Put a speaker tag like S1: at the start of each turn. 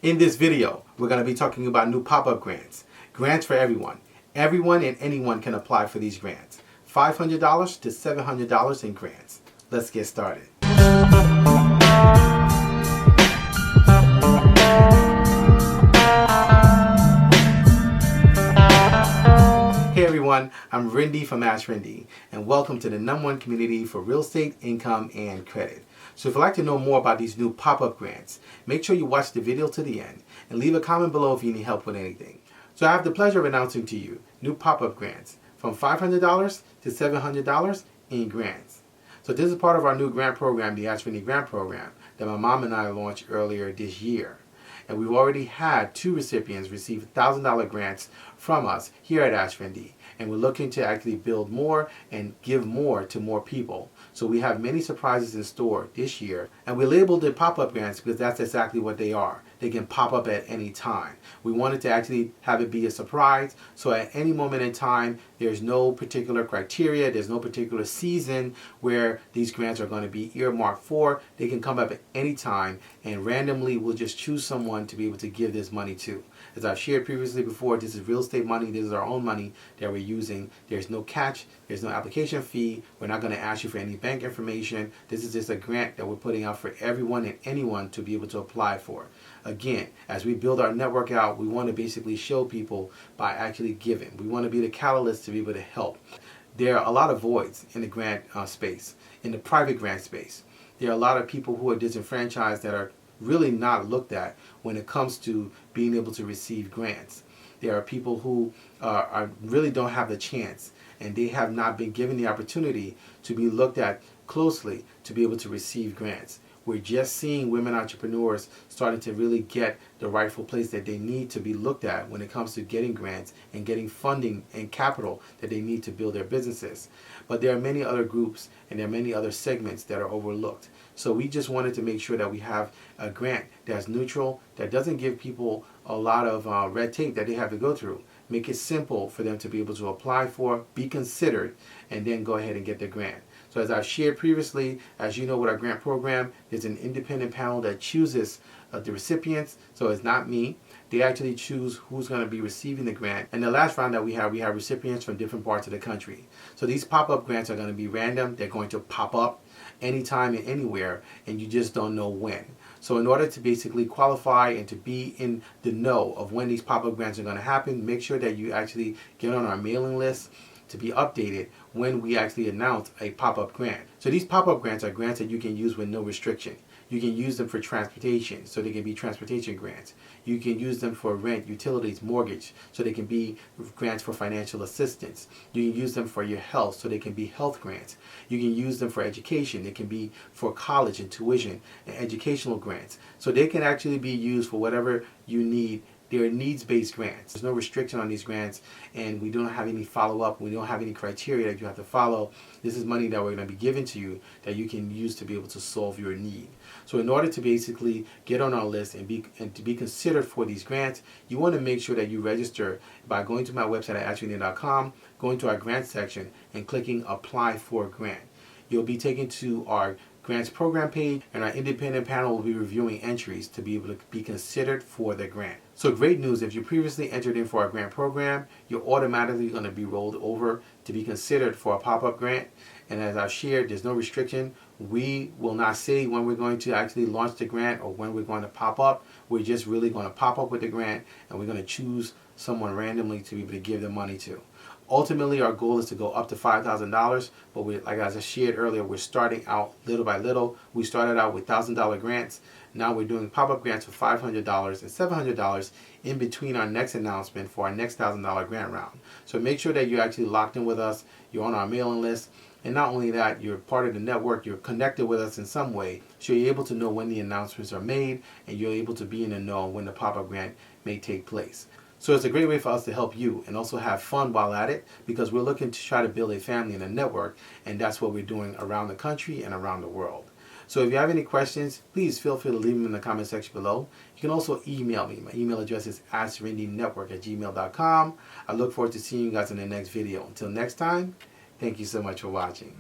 S1: In this video, we're going to be talking about new pop-up grants. Grants for everyone. Everyone and anyone can apply for these grants. $500 to $700 in grants. Let's get started. Hey everyone, I'm Rinde from AskRinde, and welcome to the #1 community for real estate, income, and credit. So if you'd like to know more about these new pop-up grants, make sure you watch the video to the end and leave a comment below if you need help with anything. So I have the pleasure of announcing to you new pop-up grants from $500 to $700 in grants. So this is part of our new grant program, the AskRinde grant program, that my mom and I launched earlier this year. And we've already had 2 recipients receive $1,000 grants from us here at AskRinde. And we're looking to actually build more and give more to more people. So we have many surprises in store this year. And we labeled it pop-up grants because that's exactly what they are. They can pop up at any time. We wanted to actually have it be a surprise. So at any moment in time, there's no particular criteria. There's no particular season where these grants are going to be earmarked for. They can come up at any time. And randomly, we'll just choose someone to be able to give this money to. As I've shared previously before, this is real estate money. This is our own money that we're using. There's no catch. There's no application fee. We're not going to ask you for any bank information. This is just a grant that we're putting out for everyone and anyone to be able to apply for. Again, as we build our network out, we want to basically show people by actually giving. We want to be the catalyst to be able to help. There are a lot of voids in the grant space, in the private grant space. There are a lot of people who are disenfranchised that are really not looked at when it comes to being able to receive grants. There are people who really don't have the chance, and they have not been given the opportunity to be looked at closely to be able to receive grants. We're just seeing women entrepreneurs starting to really get the rightful place that they need to be looked at when it comes to getting grants and getting funding and capital that they need to build their businesses. But there are many other groups and there are many other segments that are overlooked. So we just wanted to make sure that we have a grant that's neutral, that doesn't give people a lot of red tape that they have to go through. Make it simple for them to be able to apply for, be considered, and then go ahead and get the grant. So as I've shared previously, as you know with our grant program, there's an independent panel that chooses the recipients. So it's not me. They actually choose who's going to be receiving the grant. And the last round that we have recipients from different parts of the country. So these pop-up grants are going to be random. They're going to pop up anytime and anywhere, and you just don't know when. So in order to basically qualify and to be in the know of when these pop-up grants are going to happen, make sure that you actually get on our mailing list to be updated when we actually announce a pop-up grant. So these pop-up grants are grants that you can use with no restriction. You can use them for transportation, so they can be transportation grants. You can use them for rent, utilities, mortgage, so they can be grants for financial assistance. You can use them for your health, so they can be health grants. You can use them for education. They can be for college and tuition and educational grants. So they can actually be used for whatever you need. They're needs-based grants. There's no restriction on these grants, and we don't have any follow-up. We don't have any criteria that you have to follow. This is money that we're going to be giving to you that you can use to be able to solve your need. So in order to basically get on our list and to be considered for these grants, you want to make sure that you register by going to my website at AskRinde.com, going to our grant section, and clicking Apply for Grant. You'll be taken to our grants program page, and our independent panel will be reviewing entries to be able to be considered for the grant. So great news, if you previously entered in for our grant program, you're automatically going to be rolled over to be considered for a pop-up grant. And as I've shared, there's no restriction. We will not say when we're going to actually launch the grant or when we're going to pop up. We're just really going to pop up with the grant, and we're going to choose someone randomly to be able to give the money to. Ultimately, our goal is to go up to $5,000, but like as I shared earlier, we're starting out little by little. We started out with $1,000 grants. Now we're doing pop-up grants for $500 and $700 in between our next announcement for our next $1,000 grant round. So make sure that you're actually locked in with us, you're on our mailing list, and not only that, you're part of the network, you're connected with us in some way, so you're able to know when the announcements are made, and you're able to be in the know when the pop-up grant may take place. So it's a great way for us to help you and also have fun while at it, because we're looking to try to build a family and a network, and that's what we're doing around the country and around the world. So if you have any questions, please feel free to leave them in the comment section below. You can also email me. My email address is askrindenetwork@gmail.com. I look forward to seeing you guys in the next video. Until next time, thank you so much for watching.